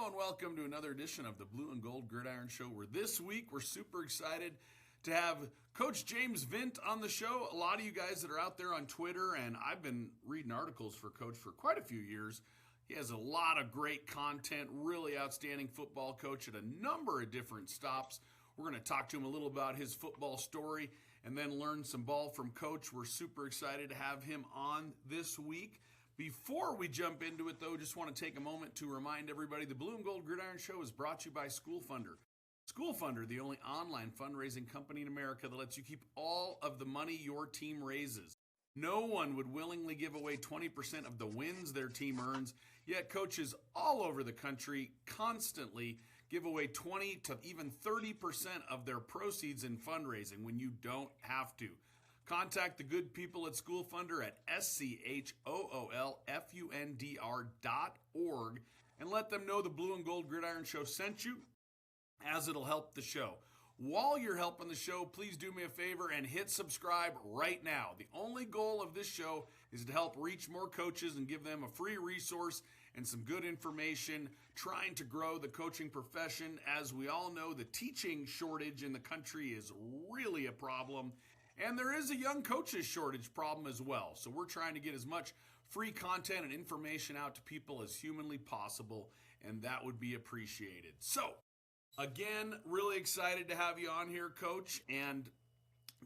And welcome to another edition of the Blue and Gold Gridiron Show, where this week we're super excited to have Coach James Vint on the show. A lot of you guys that are out there on Twitter, and I've been reading articles for Coach for quite a few years. He has a lot of great content, really outstanding football coach at a number of different stops. We're going to talk to him a little about his football story and then learn some ball from Coach. We're super excited to have him on this week. Before we jump into it, though, just want to take a moment to remind everybody the Blue and Gold Gridiron Show is brought to you by School Funder. School Funder, the only online fundraising company in America that lets you keep all of the money your team raises. No one would willingly give away 20% of the wins their team earns, yet coaches all over the country constantly give away 20 to even 30% of their proceeds in fundraising when you don't have to. Contact the good people at School Funder at schoolfundr.org and let them know the Blue and Gold Gridiron Show sent you, as it'll help the show. While you're helping the show, please do me a favor and hit subscribe right now. The only goal of this show is to help reach more coaches and give them a free resource and some good information, trying to grow the coaching profession. As we all know, the teaching shortage in the country is really a problem. And there is a young coaches shortage problem as well. So we're trying to get as much free content and information out to people as humanly possible, and that would be appreciated. So, again, really excited to have you on here, Coach. And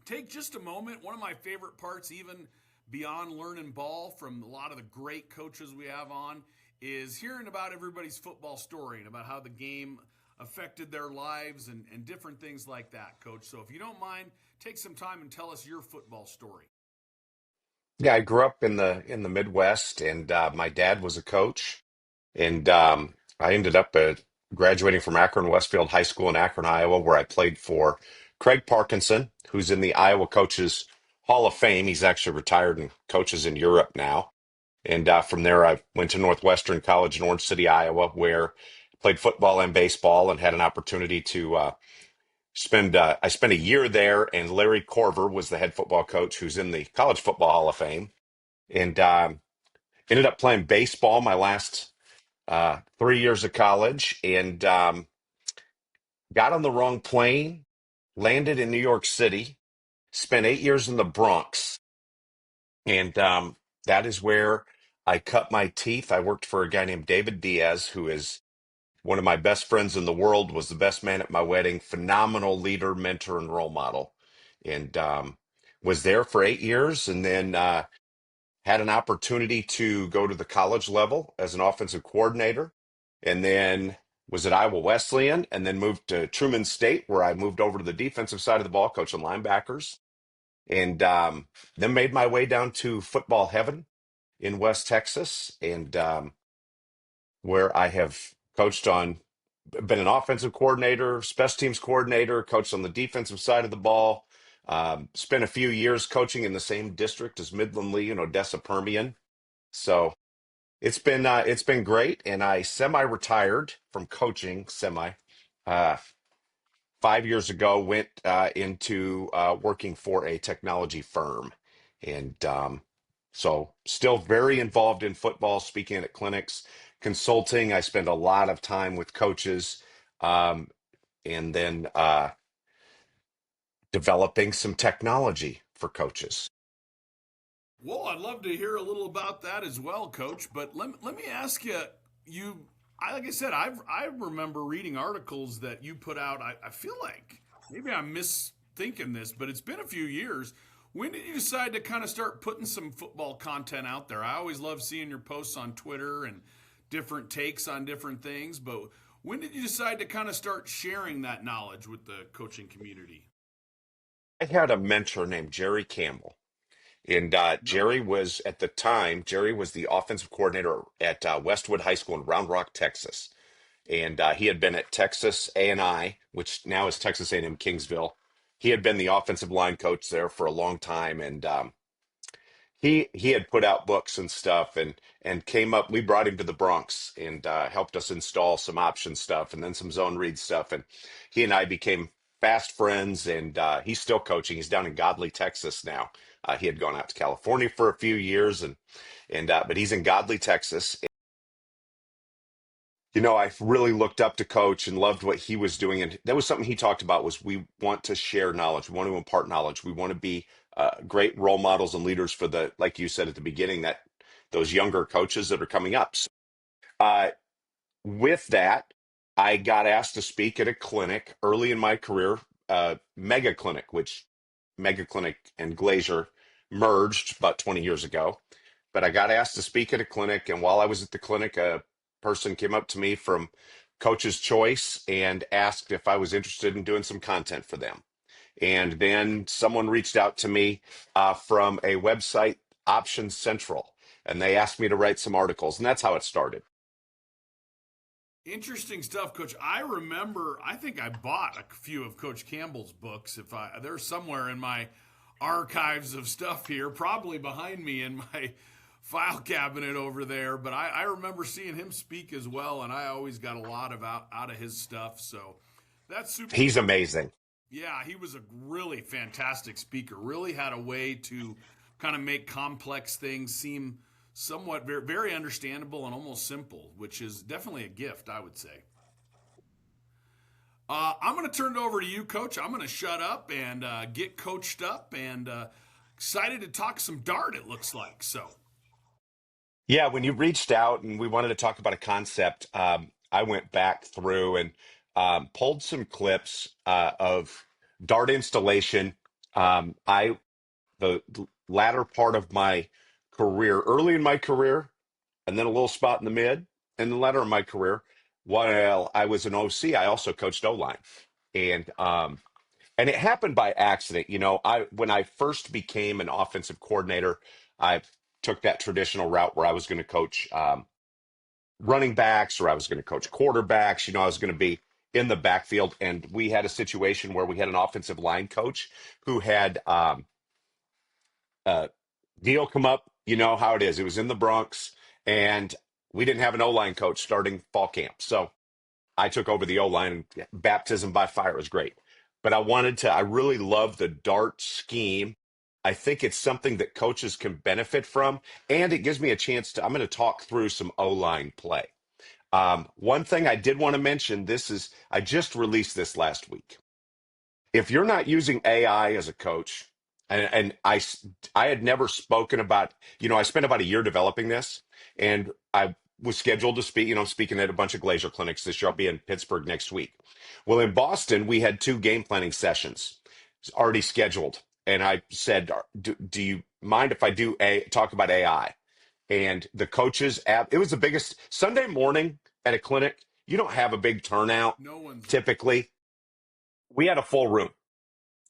take just a moment. One of my favorite parts, even beyond learning ball from a lot of the great coaches we have on, is hearing about everybody's football story and about how the game affected their lives and different things like that, Coach. So if you don't mind, take some time and tell us your football story. Yeah, I grew up in the Midwest, and my dad was a coach, and I ended up graduating from Akron Westfield High School in Akron, Iowa, where I played for Craig Parkinson, who's in the Iowa Coaches Hall of Fame. He's actually retired and coaches in Europe now. And from there, I went to Northwestern College in Orange City, Iowa, where I played football and baseball, and had an opportunity to I spent a year there, and Larry Corver was the head football coach, who's in the College Football Hall of Fame, and ended up playing baseball my last 3 years of college, and got on the wrong plane, landed in New York City, spent 8 years in the Bronx, and that is where I cut my teeth. I worked for a guy named David Diaz, who is one of my best friends in the world, was the best man at my wedding, phenomenal leader, mentor, and role model, and was there for 8 years, and then had an opportunity to go to the college level as an offensive coordinator, and then was at Iowa Wesleyan, and then moved to Truman State, where I moved over to the defensive side of the ball, coaching linebackers, and then made my way down to football heaven in West Texas, and where I have coached on, been an offensive coordinator, special teams coordinator, coached on the defensive side of the ball. Spent a few years coaching in the same district as Midland Lee and Odessa Permian. So it's been great, and I semi-retired from coaching uh, 5 years ago. Went into working for a technology firm, and so still very involved in football, speaking at clinics, consulting. I spend a lot of time with coaches, um, and then developing some technology for coaches. Well, I'd love to hear a little about that as well, Coach. But let me ask you, like I said, I remember reading articles that you put out. I feel like maybe I'm misthinking this, but it's been a few years. When did you decide to kind of start putting some football content out there? I always love seeing your posts on Twitter and different takes on different things, but when did you decide to kind of start sharing that knowledge with the coaching community? I had a mentor named Jerry Campbell. And Jerry was, at the time, Jerry was the offensive coordinator at Westwood High School in Round Rock, Texas. And he had been at Texas A&I, which now is Texas A&M Kingsville. He had been the offensive line coach there for a long time, and he had put out books and stuff, and came up. We brought him to the Bronx and helped us install some option stuff and then some zone read stuff. And he and I became fast friends. And he's still coaching. He's down in Godley, Texas now. He had gone out to California for a few years, and but he's in Godley, Texas. I really looked up to Coach and loved what he was doing, and that was something he talked about. Was we want to share knowledge, we want to impart knowledge, we want to be great role models and leaders for the, like you said at the beginning, that those younger coaches that are coming up. So, uh, with that, I got asked to speak at a clinic early in my career, Mega Clinic, which Mega Clinic and Glacier merged about 20 years ago. But I got asked to speak at a clinic, and while I was at the clinic, a person came up to me from Coach's Choice and asked if I was interested in doing some content for them. And then someone reached out to me from a website, Option Central, and they asked me to write some articles, and that's how it started. Interesting stuff, Coach. I remember. I think I bought a few of Coach Campbell's books. If they're somewhere in my archives of stuff here, probably behind me in my file cabinet over there. But I remember seeing him speak as well, and I always got a lot of out of his stuff. So that's super He's cool. amazing. Yeah, he was a really fantastic speaker. Really had a way to kind of make complex things seem somewhat very, very understandable and almost simple, which is definitely a gift, I would say. I'm going to turn it over to you, Coach. I'm going to shut up and get coached up and excited to talk some dart, it looks like. So, Yeah, when you reached out and we wanted to talk about a concept, I went back through and pulled some clips of Dart installation. I the latter part of my career, early in my career, and then a little spot in the mid, and the latter of my career, while I was an OC, I also coached O line, and and it happened by accident. I when I first became an offensive coordinator, I took that traditional route where I was going to coach running backs or I was going to coach quarterbacks. I was going to be in the backfield. And we had a situation where we had an offensive line coach who had a deal come up. You know how it is. It was in the Bronx, and we didn't have an O line coach starting fall camp. So I took over the O line, and baptism by fire was great. But I really love the Dart scheme. I think it's something that coaches can benefit from, and it gives me a chance I'm going to talk through some O line play. One thing I did want to mention, I just released this last week. If you're not using AI as a coach, and I had never spoken about, I spent about a year developing this, and I was scheduled to speak, speaking at a bunch of Glacier clinics this year. I'll be in Pittsburgh next week. Well, in Boston, we had two game planning sessions already scheduled. And I said, do you mind if I talk about AI? And the coaches it was the biggest Sunday morning at a clinic. You don't have a big turnout no one's there. typically. We had a full room.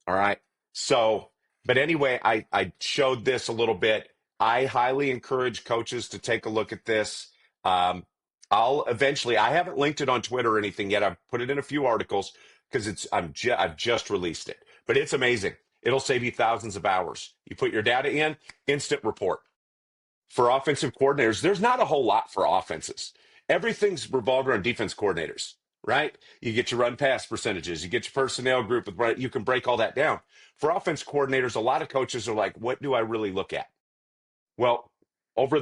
All right. So, but anyway, I showed this a little bit. I highly encourage coaches to take a look at this. I haven't linked it on Twitter or anything yet. I've put it in a few articles because I've just released it, but it's amazing. It'll save you thousands of hours. You put your data in, instant report. For offensive coordinators, there's not a whole lot for offenses. Everything's revolved around defense coordinators, right? You get your run pass percentages, you get your personnel group you can break all that down. For offense coordinators, a lot of coaches are like, what do I really look at? Well, over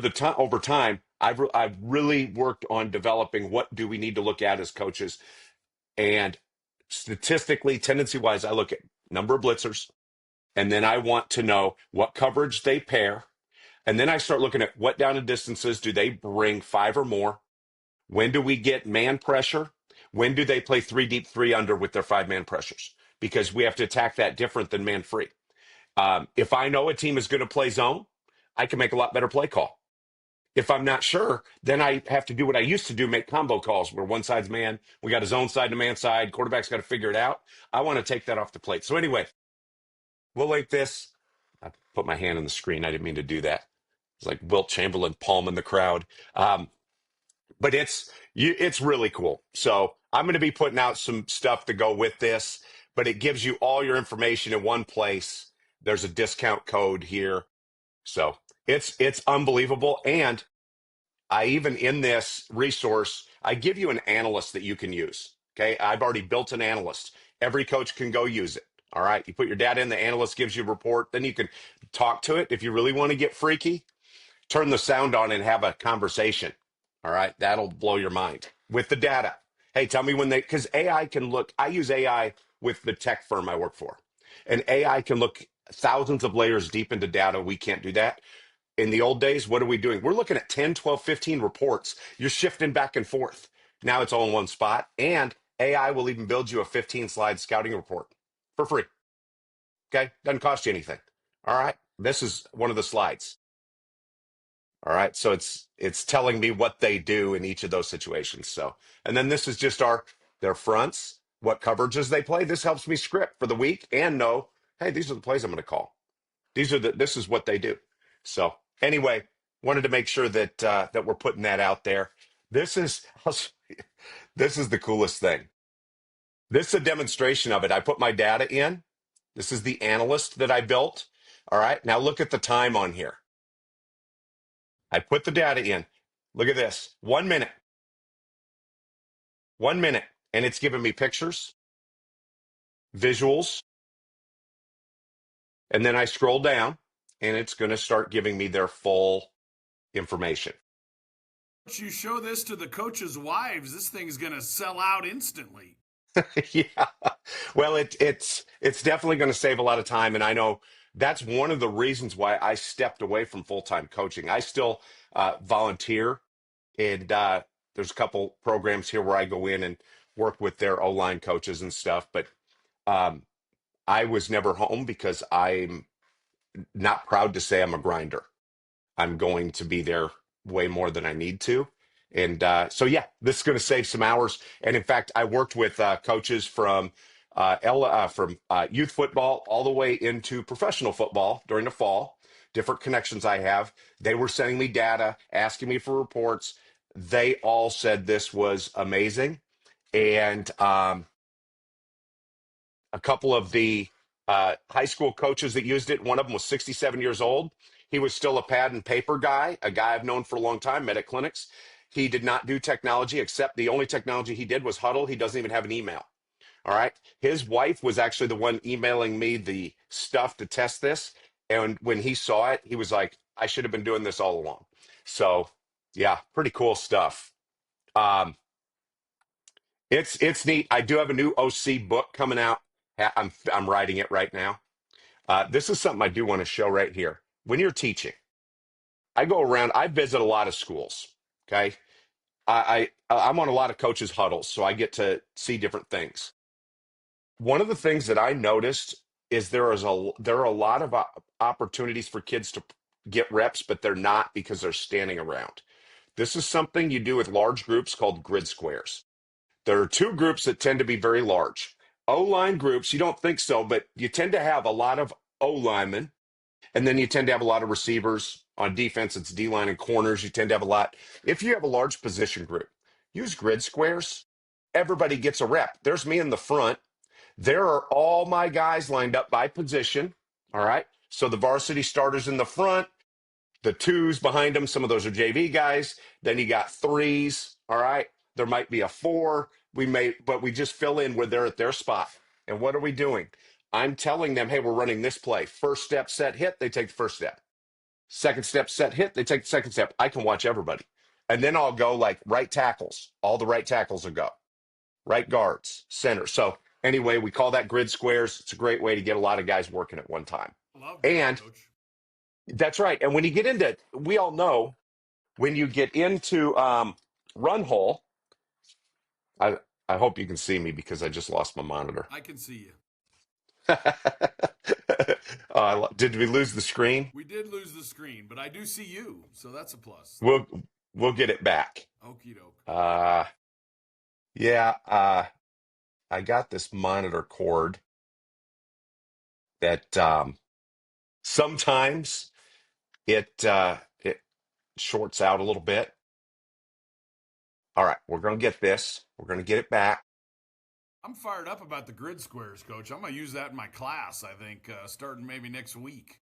time, I've really worked on developing what do we need to look at as coaches. And statistically, tendency wise, I look at number of blitzers, and then I want to know what coverage they pair. And then I start looking at what down and distances do they bring, five or more? When do we get man pressure? When do they play three deep, three under with their five-man pressures? Because we have to attack that different than man free. If I know a team is going to play zone, I can make a lot better play call. If I'm not sure, then I have to do what I used to do, make combo calls where one side's man, we got a zone side and a man side, quarterback's got to figure it out. I want to take that off the plate. So anyway, we'll link this. I put my hand on the screen. I didn't mean to do that. It's like Wilt Chamberlain palming the crowd. But it's really cool. So I'm going to be putting out some stuff to go with this, but it gives you all your information in one place. There's a discount code here. So it's unbelievable. And I even in this resource, I give you an analyst that you can use. Okay. I've already built an analyst. Every coach can go use it. All right. You put your data in, the analyst gives you a report. Then you can talk to it. If you really want to get freaky, turn the sound on and have a conversation. All right. That'll blow your mind. with the data. Hey, tell me when they, because AI can look, I use AI with the tech firm I work for, and AI can look thousands of layers deep into data. We can't do that. In the old days, what are we doing? We're looking at 10, 12, 15 reports. You're shifting back and forth. Now it's all in one spot. And AI will even build you a 15-slide scouting report for free. Okay. Doesn't cost you anything. All right. This is one of the slides. All right. So it's telling me what they do in each of those situations. So, and then this is just their fronts, what coverages they play. This helps me script for the week and know, hey, these are the plays I'm going to call. This is what they do. So anyway, wanted to make sure that we're putting that out there. This is this is the coolest thing. This is a demonstration of it. I put my data in. This is the analyst that I built. All right. Now look at the time on here. I put the data in. Look at this. 1 minute. 1 minute. And it's giving me pictures, visuals, and then I scroll down and it's going to start giving me their full information. You show this to the coaches' wives, this thing's going to sell out instantly. Yeah. Well, it's definitely going to save a lot of time, and I know that's one of the reasons why I stepped away from full-time coaching. I still volunteer, and there's a couple programs here where I go in and work with their O-line coaches and stuff. But um, I was never home because I'm not proud to say I'm a grinder. I'm going to be there way more than I need to. And so, yeah, this is going to save some hours. And in fact, I worked with coaches from youth football all the way into professional football during the fall, different connections I have. They were sending me data, asking me for reports. They all said this was amazing. And a couple of the high school coaches that used it. One of them was 67 years old. He was still a pad and paper guy, a guy I've known for a long time, met at clinics. He did not do technology, except the only technology he did was Huddle. He doesn't even have an email. All right. His wife was actually the one emailing me the stuff to test this. And when he saw it, he was like, I should have been doing this all along. So, yeah, pretty cool stuff. Um, it's neat. I do have a new OC book coming out. I'm writing it right now. This is something I do want to show right here. When you're teaching, I go around. I visit a lot of schools. Okay, I'm on a lot of coaches' huddles, so I get to see different things. One of the things that I noticed is there are a lot of opportunities for kids to get reps, but they're not because they're standing around. This is something you do with large groups called grid squares. There are two groups that tend to be very large. O-line groups, you don't think so, but you tend to have a lot of O-linemen, and then you tend to have a lot of receivers. On defense, it's D-line and corners. You tend to have a lot. If you have a large position group, use grid squares. Everybody gets a rep. There's me in the front. There are all my guys lined up by position. All right. So the varsity starters in the front, the twos behind them. Some of those are JV guys. Then you got threes. All right. There might be a four. But we just fill in where they're at their spot. And what are we doing? I'm telling them, hey, we're running this play. First step, set, hit. They take the first step. Second step, set, hit. They take the second step. I can watch everybody. And then I'll go like right tackles. All the right tackles will go. Right guards, center. So anyway, we call that grid squares. It's a great way to get a lot of guys working at one time. Love that, And Coach. that's right. And when you get into, we all know when you get into run hole, I I hope you can see me because I just lost my monitor. I can see you. Did we lose the screen? We did lose the screen, but I do see you, so that's a plus. We'll get it back. Okie doke. Yeah. I got this monitor cord that sometimes it shorts out a little bit. All right, we're gonna get this. We're gonna get it back. I'm fired up about the grid squares, Coach. I'm going to use that in my class, I think, starting maybe next week.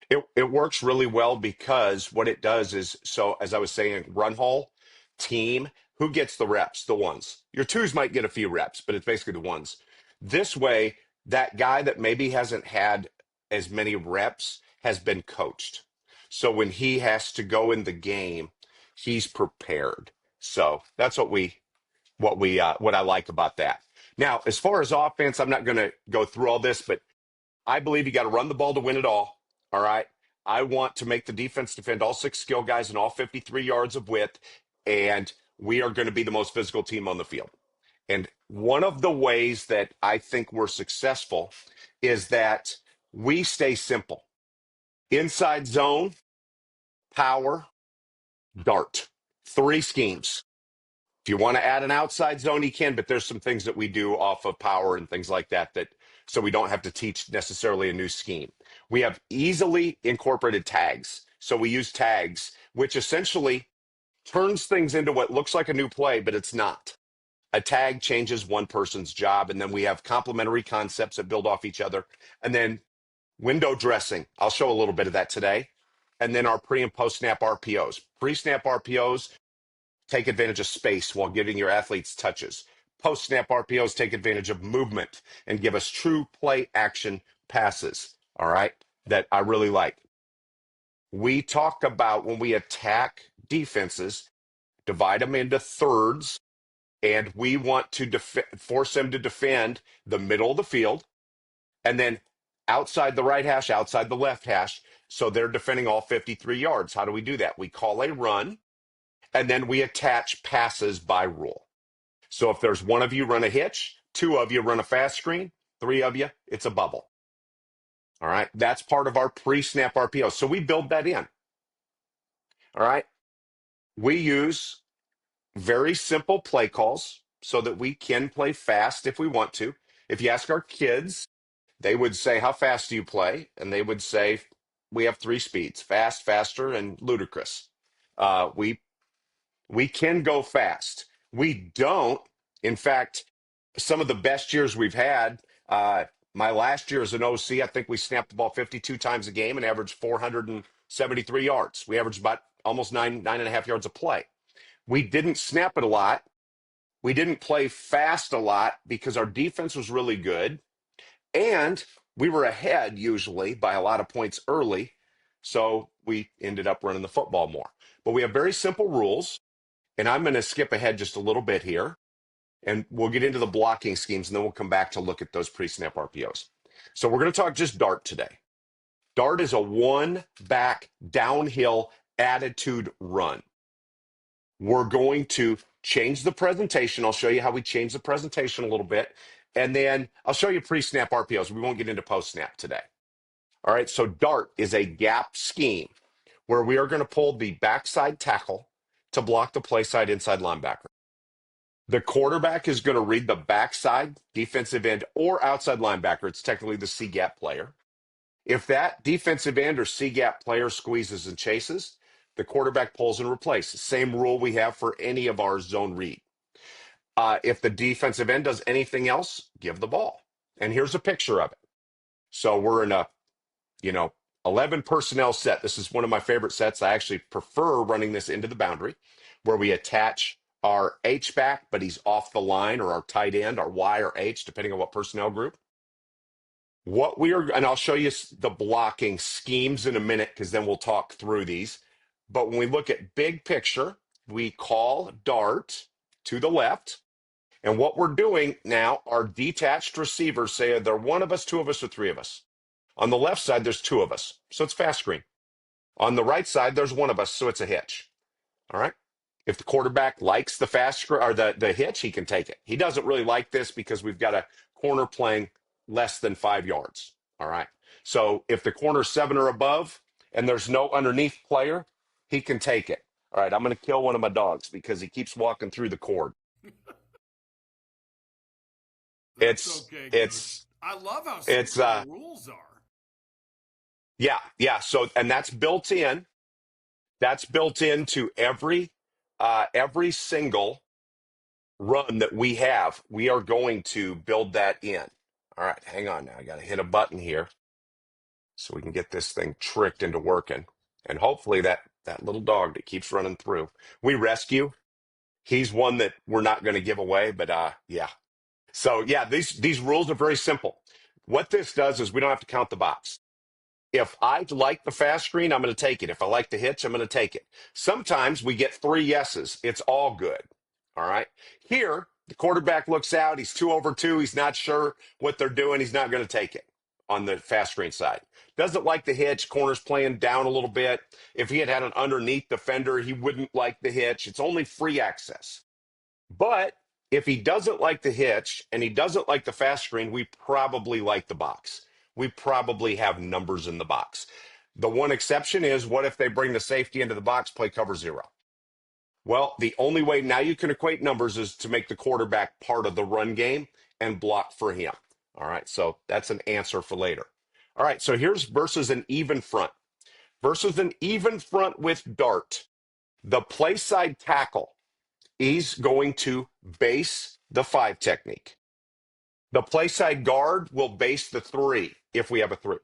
It works really well because what it does is, so as I was saying, run hole, team, who gets the reps? The ones. Your twos might get a few reps, but it's basically the ones. This way, that guy that maybe hasn't had as many reps has been coached. So when he has to go in the game, he's prepared. So that's what I like about that. Now, as far as offense, I'm not going to go through all this, but I believe you got to run the ball to win it all. All right. I want to make the defense defend all six skill guys and all 53 yards of width, and we are going to be the most physical team on the field. And one of the ways that I think we're successful is that we stay simple. Inside zone, power, dart. Three schemes. If you want to add an outside zone, you can, but there's some things that we do off of power and things like that, so we don't have to teach necessarily a new scheme. We have easily incorporated tags. So we use tags, which essentially turns things into what looks like a new play, but it's not. A tag changes one person's job, and then we have complementary concepts that build off each other. And then window dressing. I'll show a little bit of that today. And then our pre and post snap RPOs. Pre snap RPOs take advantage of space while giving your athletes touches. Post snap RPOs take advantage of movement and give us true play action passes. All right. That I really like. We talk about when we attack defenses, divide them into thirds, and we want to force them to defend the middle of the field and then outside the right hash, outside the left hash. So they're defending all 53 yards. How do we do that? We call a run, and then we attach passes by rule. So if there's one of you run a hitch, two of you run a fast screen, three of you, it's a bubble. All right. That's part of our pre-snap RPO. So we build that in. All right. We use very simple play calls so that we can play fast if we want to. If you ask our kids, they would say, how fast do you play? And they would say, we have three speeds, fast, faster, and ludicrous. We can go fast. We don't. In fact, some of the best years we've had, my last year as an OC, I think we snapped the ball 52 times a game and averaged 473 yards. We averaged about almost nine and a half yards a play. We didn't snap it a lot. We didn't play fast a lot because our defense was really good. And we were ahead usually by a lot of points early. So we ended up running the football more. But we have very simple rules. And I'm going to skip ahead just a little bit here. And we'll get into the blocking schemes, and then we'll come back to look at those pre-snap RPOs. So we're going to talk just dart today. Dart is a one-back downhill attitude run. We're going to change the presentation. I'll show you how we change the presentation a little bit. And then I'll show you pre-snap RPOs. We won't get into post-snap today. All right, so dart is a gap scheme where we are going to pull the backside tackle to block the play side inside linebacker. The quarterback is going to read the backside, defensive end, or outside linebacker. It's technically the C-gap player. If that defensive end or C-gap player squeezes and chases, the quarterback pulls and replaces. Same rule we have for any of our zone read. If the defensive end does anything else, give the ball. And here's a picture of it. So we're in a, 11 personnel set. This is one of my favorite sets. I actually prefer running this into the boundary where we attach our H-back, but he's off the line, or our tight end, our Y or H, depending on what personnel group. And I'll show you the blocking schemes in a minute because then we'll talk through these. But when we look at big picture, we call dart to the left. And what we're doing now, our detached receivers say they're one of us, two of us, or three of us. On the left side, there's two of us, so it's fast screen. On the right side, there's one of us, so it's a hitch. All right. If the quarterback likes the fast screen or the hitch, he can take it. He doesn't really like this because we've got a corner playing less than 5 yards. All right. So if the corner's 7 or above and there's no underneath player, he can take it. All right. I'm going to kill one of my dogs because he keeps walking through the cord. That's okay, Coach. I love how simple the rules are. Yeah. So, and that's built in. That's built into every single run that we have. We are going to build that in. All right, hang on now. I got to hit a button here so we can get this thing tricked into working. And hopefully that little dog that keeps running through, we rescue. He's one that we're not going to give away, but yeah. So yeah, these rules are very simple. What this does is we don't have to count the box. If I like the fast screen, I'm going to take it. If I like the hitch, I'm going to take it. Sometimes we get 3 yeses. It's all good. All right. Here, the quarterback looks out. He's 2 over 2. He's not sure what they're doing. He's not going to take it on the fast screen side. Doesn't like the hitch. Corner's playing down a little bit. If he had had an underneath defender, he wouldn't like the hitch. It's only free access. But if he doesn't like the hitch and he doesn't like the fast screen, we probably like the box. We probably have numbers in the box. The one exception is, what if they bring the safety into the box, play cover 0? Well, the only way now you can equate numbers is to make the quarterback part of the run game and block for him. All right, so that's an answer for later. All right, so here's versus an even front. Versus an even front with dart. The play side tackle, he's going to base the 5 technique. The play side guard will base the 3 if we have a 3.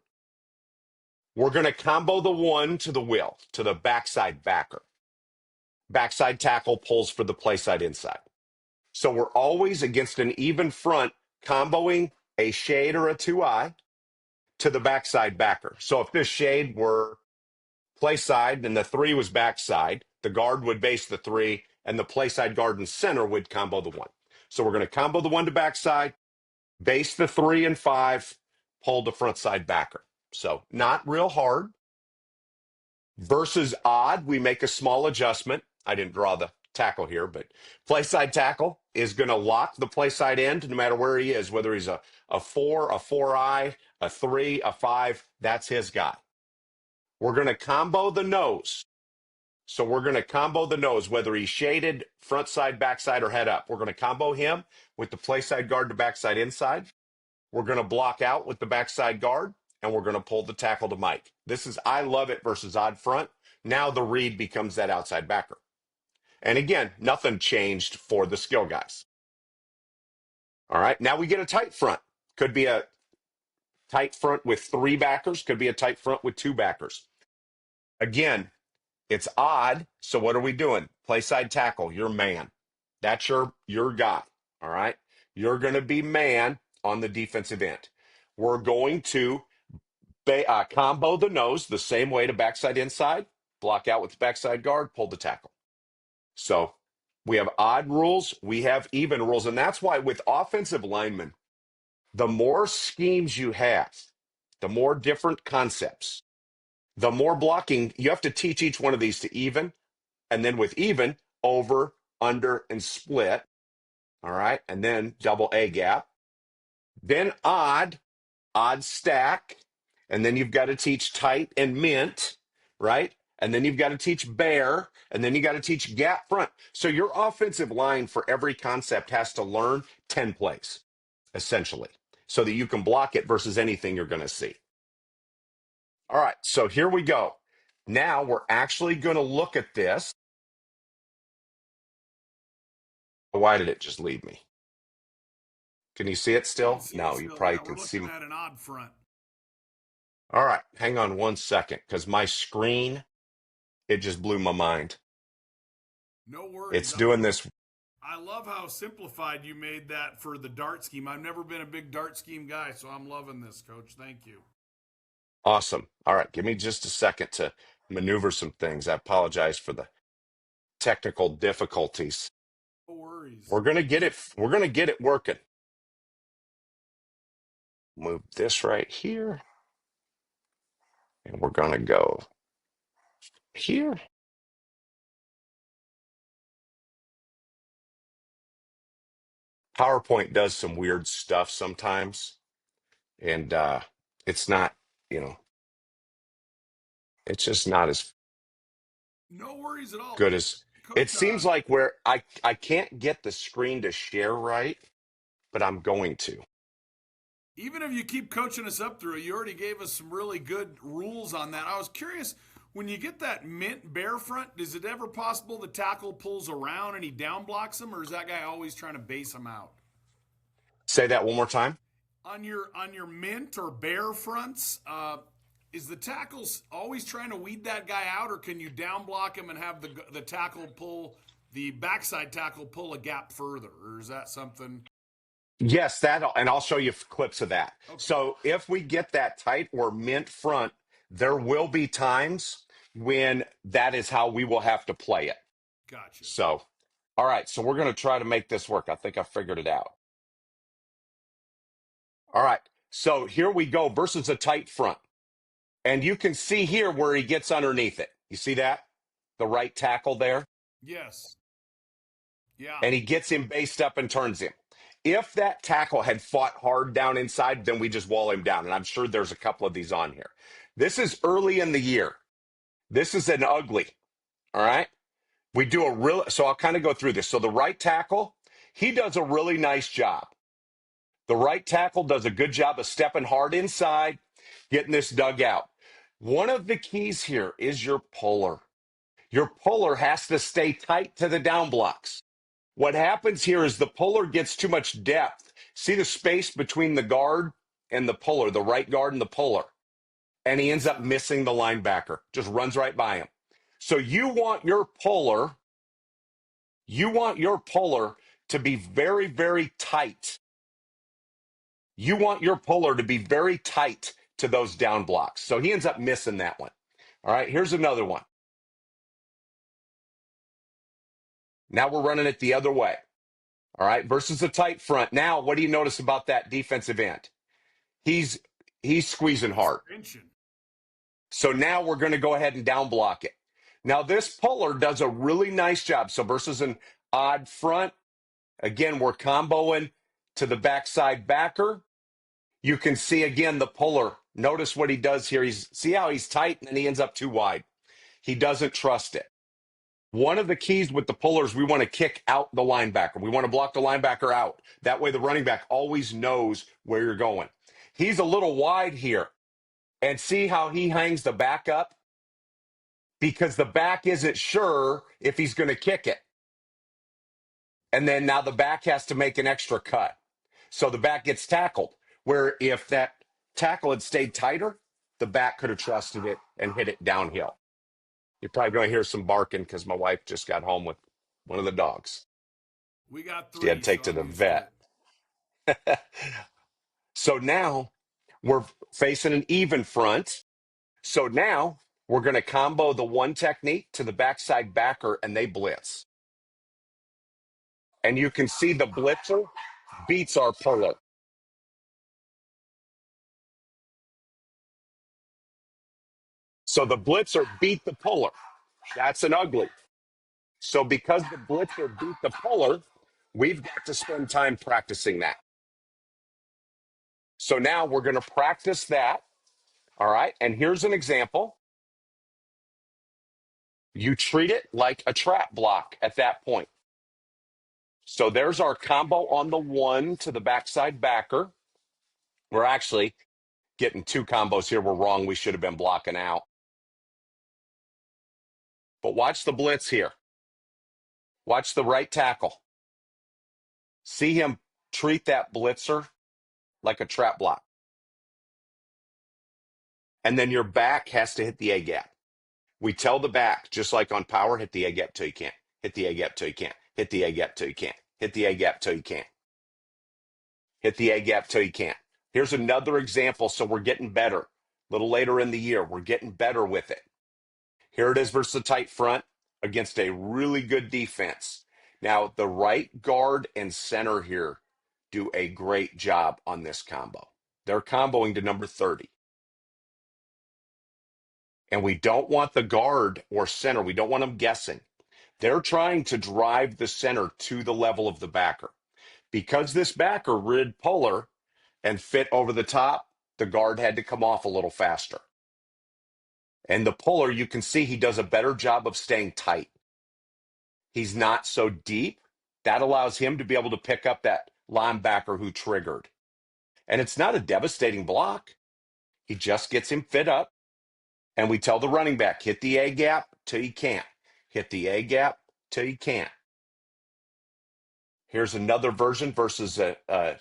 We're going to combo the 1 to the will, to the backside backer. Backside tackle pulls for the play side inside. So we're always against an even front comboing a shade or a 2-eye to the backside backer. So if this shade were play side and the 3 was backside, the guard would base the 3 and the play side guard and center would combo the 1. So we're going to combo the 1 to backside, base the 3 and 5, pull the front side backer. So not real hard. Versus odd, we make a small adjustment. I didn't draw the tackle here, but play side tackle is going to lock the play side end no matter where he is, whether he's a 4, a 4-eye, a 3, a 5, that's his guy. We're going to combo the nose. So we're going to combo the nose, whether he's shaded, front side, backside, or head up. We're going to combo him with the play side guard to backside inside. We're going to block out with the backside guard, and we're going to pull the tackle to Mike. This is I love it versus odd front. Now the read becomes that outside backer. And again, nothing changed for the skill guys. All right, now we get a tight front. Could be a tight front with 3 backers. Could be a tight front with 2 backers. Again, it's odd, so what are we doing? Play side tackle, you're man. That's your guy, all right? You're going to be man on the defensive end. We're going to combo the nose the same way to backside inside, block out with the backside guard, pull the tackle. So we have odd rules, we have even rules, and that's why with offensive linemen, the more schemes you have, the more different concepts, the more blocking, you have to teach each one of these to even, and then with even, over, under, and split. All right. And then double A gap. Then odd stack. And then you've got to teach tight and mint, right? And then you've got to teach bear. And then you got to teach gap front. So your offensive line for every concept has to learn 10 plays, essentially, so that you can block it versus anything you're going to see. All right. So here we go. Now we're actually going to look at this. Why did it just leave me? Can you see it still? No, you probably can see. We're looking at an odd front. All right, hang on one second, because my screen, it just blew my mind. No worries. It's doing this. I love how simplified you made that for the dart scheme. I've never been a big dart scheme guy, so I'm loving this, Coach. Thank you. Awesome. All right, give me just a second to maneuver some things. I apologize for the technical difficulties. No worries. We're gonna get it. We're gonna get it working. Move this right here, and we're gonna go here. PowerPoint does some weird stuff sometimes, and it's not, it's just not as No worries at all. good as Coach, it seems like. Where I can't get the screen to share right, but I'm going to. Even if you keep coaching us up through it, you already gave us some really good rules on that. I was curious, when you get that mint bear front, is it ever possible the tackle pulls around and he down blocks him, or is that guy always trying to base him out? Say that one more time. On your mint or bear fronts, is the tackles always trying to weed that guy out, or can you down block him and have the tackle pull, the backside tackle pull a gap further, or is that something? Yes, and I'll show you clips of that. Okay. So if we get that tight or mint front, There will be times when that is how we will have to play it. Gotcha. So, all right. So we're going to try to make this work. I think I figured it out. All right. So here we go versus a tight front. And you can see here where he gets underneath it. You see that? The right tackle there? Yes. Yeah. And he gets him based up and turns him. If that tackle had fought hard down inside, then we just wall him down. And I'm sure there's a couple of these on here. This is early in the year. This is an ugly. All right. We do a real, so I'll kind of go through this. So the right tackle, he does a really nice job. The right tackle does a good job of stepping hard inside, getting this dug out. One of the keys here is your puller. Your puller has to stay tight to the down blocks. What happens here is the puller gets too much depth. See the space between the guard and the puller, the right guard and the puller. And he ends Yes, up sir. missing the linebacker, just runs right by him. So you want your puller to be very, very tight. You want your puller to be very tight to those down blocks. So he ends up missing that one. All right, here's another one. Now we're running it the other way. All right, versus a tight front. Now, what do you notice about that defensive end? He's squeezing He's hard. pinching. So now we're going to go ahead and down block it. Now this puller does a really nice job. So versus an odd front, again, we're comboing to the backside backer. You can see again the puller. Notice what he does here. See how he's tight and then he ends up too wide. He doesn't trust it. One of the keys with the pullers, we want to kick out the linebacker. We want to block the linebacker out. That way the running back always knows where you're going. He's a little wide here. And see how he hangs the back up? Because the back isn't sure if he's going to kick it. And then now the back has to make an extra cut. So the back gets tackled. Where if that tackle had stayed tighter, the back could have trusted it and hit it downhill. You're probably going to hear some barking because my wife just got home with one of the dogs. We got She had three, to so take to I'm the used to vet. it. So now we're facing an even front. So now we're going to combo the one technique to the backside backer and they blitz. And you can see the blitzer beats our puller. So the blitzer beat the puller. That's an ugly. So because the blitzer beat the puller, we've got to spend time practicing that. So now we're going to practice that. All right. And here's an example. You treat it like a trap block at that point. So there's our combo on the one to the backside backer. We're actually getting two combos here. We're wrong. We should have been blocking out. But watch the blitz here. Watch the right tackle. See him treat that blitzer like a trap block. And then your back has to hit the A gap. We tell the back, just like on power, hit the A gap till you can't. Hit the A gap till you can't. Hit the A gap till you can't. Hit the A gap till you can't. Hit the A gap till you can't. Here's another example. So we're getting better. A little later in the year, we're getting better with it. Here it is versus a tight front against a really good defense. Now, the right guard and center here do a great job on this combo. They're comboing to number 30. And we don't want the guard or center, we don't want them guessing. They're trying to drive the center to the level of the backer. Because this backer rid puller and fit over the top, the guard had to come off a little faster. And the puller, you can see he does a better job of staying tight. He's not so deep. That allows him to be able to pick up that linebacker who triggered. And it's not a devastating block. He just gets him fit up. And we tell the running back, hit the A gap till you can't. Hit the A gap till you can't. Here's another version versus we're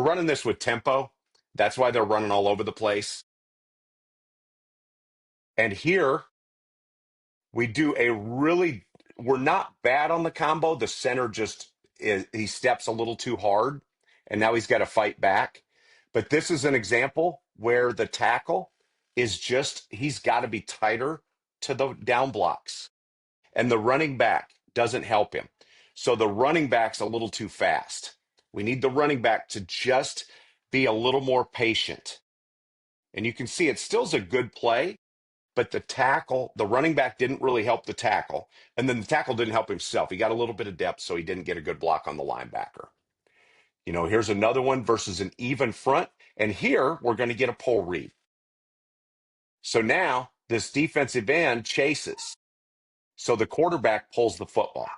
running this with tempo. That's why they're running all over the place. And here we do we're not bad on the combo. The center he steps a little too hard and now he's got to fight back. But this is an example where the tackle is just he's got to be tighter to the down blocks. And the running back doesn't help him. So the running back's a little too fast. We need the running back to just be a little more patient. And you can see it still's a good play, but the running back didn't really help the tackle. And then the tackle didn't help himself. He got a little bit of depth, so he didn't get a good block on the linebacker. Here's another one versus an even front. And here we're going to get a pull read. So now this defensive end chases. So the quarterback pulls the football.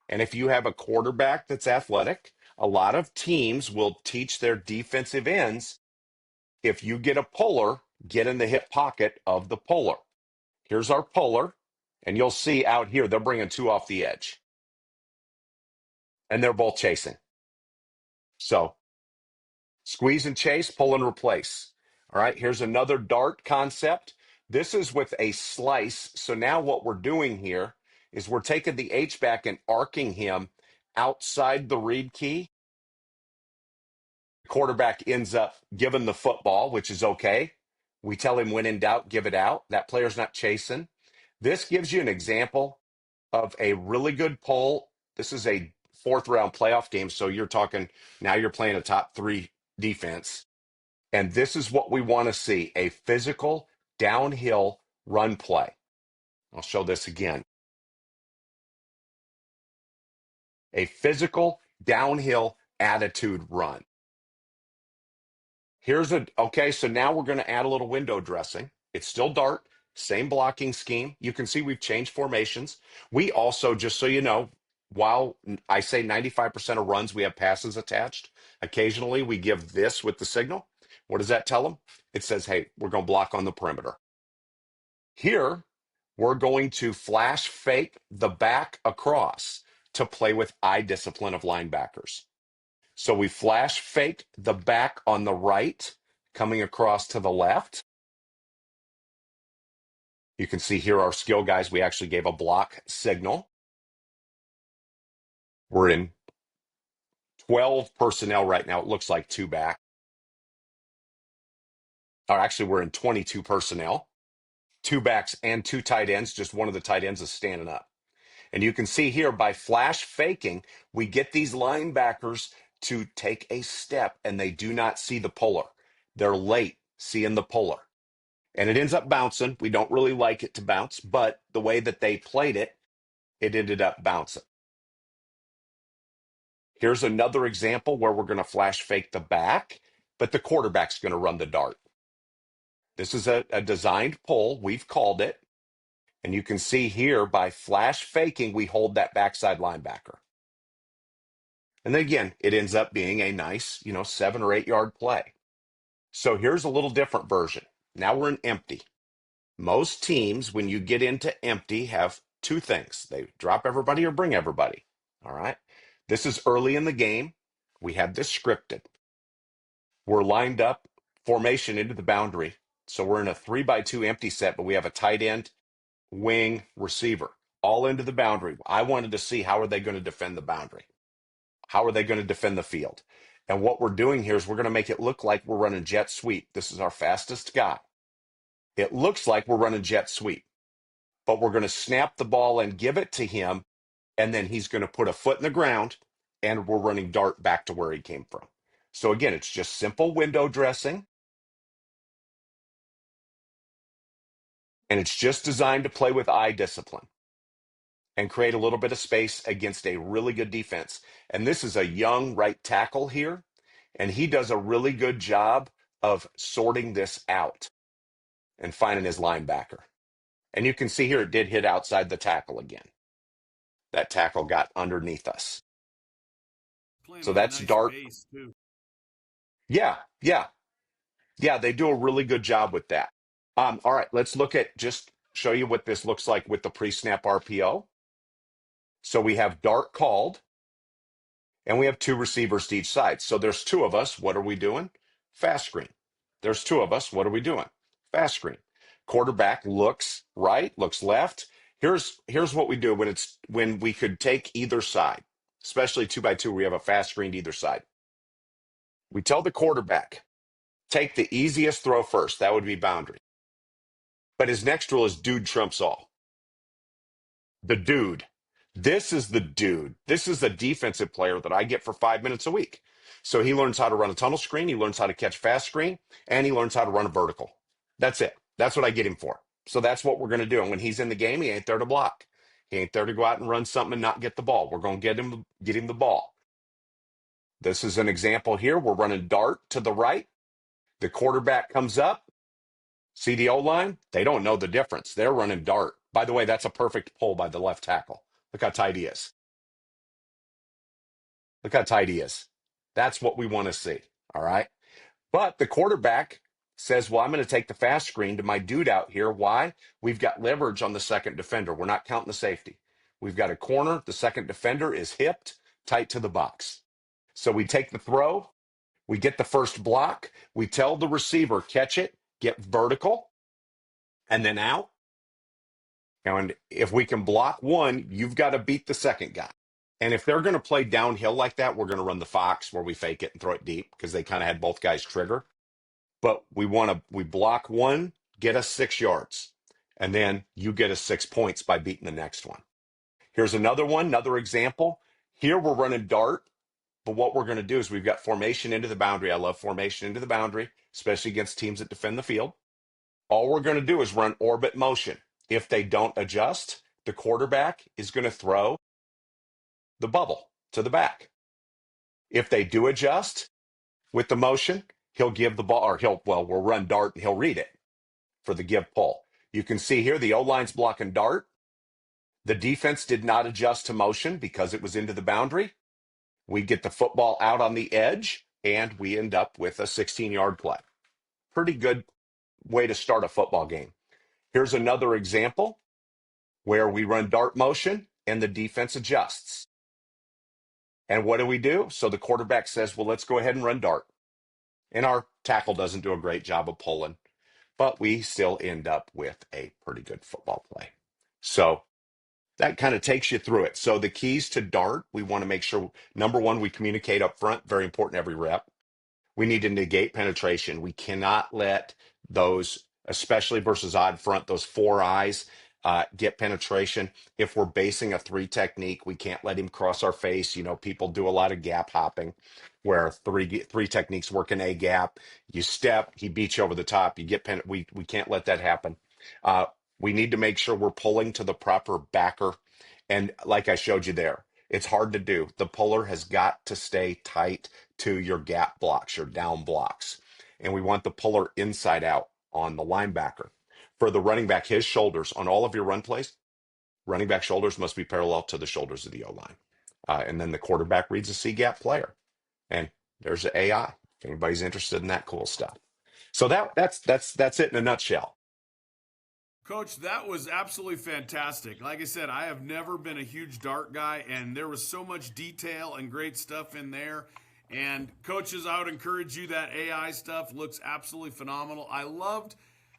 And if you have a quarterback that's athletic, a lot of teams will teach their defensive ends, if you get a puller, get in the hip pocket of the puller. Here's our puller, and you'll see out here, they're bringing two off the edge. And they're both chasing. So squeeze and chase, pull and replace. All right, here's another dart concept. This is with a slice. So now what we're doing here is we're taking the H-back and arcing him outside the read key. The quarterback ends up giving the football, which is okay. We tell him when in doubt, give it out. That player's not chasing. This gives you an example of a really good pull. This is a fourth round playoff game. So you're talking now you're playing a top 3 defense. And this is what we want to see, a physical downhill run play. I'll show this again. A physical downhill attitude run. Okay, so now we're going to add a little window dressing. It's still dart, same blocking scheme. You can see we've changed formations. We also, just so you know, while I say 95% of runs, we have passes attached. Occasionally, we give this with the signal. What does that tell them? It says, hey, we're going to block on the perimeter. Here, we're going to flash fake the back across to play with eye discipline of linebackers. So we flash fake the back on the right, coming across to the left. You can see here our skill guys, we actually gave a block signal. We're in 12 personnel right now. It looks like 2 back. Or actually, we're in 22 personnel. 2 backs and 2 tight ends. Just one of the tight ends is standing up. And you can see here by flash faking, we get these linebackers to take a step and they do not see the puller. They're late seeing the puller. And it ends up bouncing. We don't really like it to bounce, but the way that they played it, it ended up bouncing. Here's another example where we're going to flash fake the back, but the quarterback's going to run the dart. This is a designed pull. We've called it. And you can see here by flash faking, we hold that backside linebacker. And then again, it ends up being a nice, 7 or 8 yard play. So here's a little different version. Now we're in empty. Most teams, when you get into empty, have 2 things. They drop everybody or bring everybody. All right. This is early in the game. We have this scripted. We're lined up formation into the boundary. So we're in a 3-by-2 empty set, but we have a tight end, wing, receiver, all into the boundary. I wanted to see how are they going to defend the boundary? How are they going to defend the field? And what we're doing here is we're going to make it look like we're running jet sweep. This is our fastest guy. It looks like we're running jet sweep, but we're going to snap the ball and give it to him, and then he's going to put a foot in the ground, and we're running dart back to where he came from. So again, it's just simple window dressing, and it's just designed to play with eye discipline and create a little bit of space against a really good defense. And this is a young right tackle here, and he does a really good job of sorting this out and finding his linebacker. And you can see here it did hit outside the tackle again. That tackle got underneath us. Playing So with a that's nice dart. base, too. Yeah, yeah. Yeah, they do a really good job with that. All right, let's just show you what this looks like with the pre-snap RPO. So we have dart called, and we have 2 receivers to each side. So there's 2 of us. What are we doing? Fast screen. There's 2 of us. What are we doing? Fast screen. Quarterback looks right, looks left. Here's what we do when we could take either side, especially 2-by-2, we have a fast screen to either side. We tell the quarterback, Take the easiest throw first. That would be boundary. But his next rule is dude trumps all. The dude. This is the dude. This is a defensive player that I get for 5 minutes a week. So he learns how to run a tunnel screen, he learns how to catch fast screen, and he learns how to run a vertical. That's it. That's what I get him for. So that's what we're going to do. And when he's in the game, he ain't there to block. He ain't there to go out and run something and not get the ball. We're going to get him the ball. This is an example here. We're running dart to the right. The quarterback comes up. See the O-line? They don't know the difference. They're running dart. By the way, that's a perfect pull by the left tackle. Look how tight he is. Look how tight he is. That's what we want to see. All right. But the quarterback says, well, I'm going to take the fast screen to my dude out here. Why? We've got leverage on the second defender. We're not counting the safety. We've got a corner. The second defender is hipped tight to the box. So we take the throw. We get the first block. We tell the receiver, catch it, get vertical, and then out. And if we can block one, you've got to beat the second guy. And if they're going to play downhill like that, we're going to run the Fox where we fake it and throw it deep because they kind of had both guys trigger. But we block one, get us 6 yards. And then you get us 6 points by beating the next one. Here's another one, another example. Here we're running dart. But what we're going to do is we've got formation into the boundary. I love formation into the boundary, especially against teams that defend the field. All we're going to do is run orbit motion. If they don't adjust, the quarterback is going to throw the bubble to the back. If they do adjust with the motion, he'll give the ball, or we'll run dart and he'll read it for the give pull. You can see here the O-line's blocking dart. The defense did not adjust to motion because it was into the boundary. We get the football out on the edge, and we end up with a 16-yard play. Pretty good way to start a football game. Here's another example where we run dart motion, and the defense adjusts. And what do? So the quarterback says, well, let's go ahead and run dart. And our tackle doesn't do a great job of pulling, but we still end up with a pretty good football play. So that kind of takes you through it. So the keys to dart, we want to make sure, number one, we communicate up front, very important every rep. We need to negate penetration. We cannot let those, especially versus odd front, those 4 eyes get penetration. If we're basing a 3 technique, we can't let him cross our face. You know, people do a lot of gap hopping where three techniques work in a gap. You step, he beats you over the top. You get we can't let that happen. We need to make sure we're pulling to the proper backer. And like I showed you there, it's hard to do. The puller has got to stay tight to your gap blocks, your down blocks. And we want the puller inside out on the linebacker. For the running back, his shoulders on all of your run plays, running back shoulders must be parallel to the shoulders of the O-line. And then the quarterback reads a C-gap player. And there's the AI, if anybody's interested in that cool stuff. So that's it in a nutshell. Coach, that was absolutely fantastic. Like I said, I have never been a huge dart guy, and there was so much detail and great stuff in there. And coaches, I would encourage you, that AI stuff looks absolutely phenomenal. I loved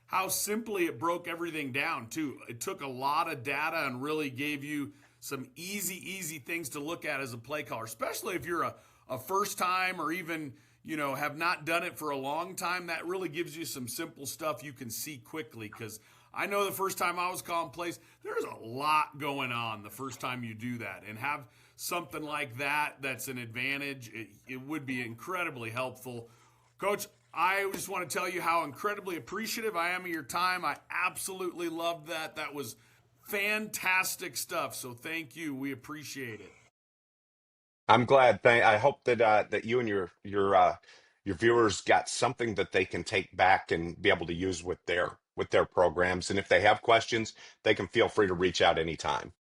how simply it broke everything down, too. It took a lot of data and really gave you some easy things to look at as a play caller, especially if you're a first time or even, have not done it for a long time. That really gives you some simple stuff you can see quickly, because I know the first time I was calling plays, there's a lot going on the first time you do that. And have something like that that's an advantage, it would be incredibly helpful. Coach, I just want to tell you how incredibly appreciative I am of your time. I absolutely loved that. That was fantastic stuff. So thank you. We appreciate it. I'm glad. I hope that you and your viewers got something that they can take back and be able to use with their programs. And if they have questions, they can feel free to reach out anytime.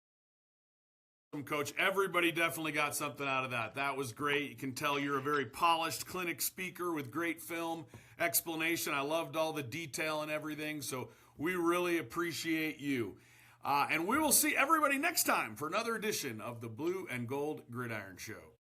Coach, everybody definitely got something out of that. That was great. You can tell you're a very polished clinic speaker with great film explanation. I loved all the detail and everything. So we really appreciate you. And we will see everybody next time for another edition of the Blue and Gold Gridiron Show.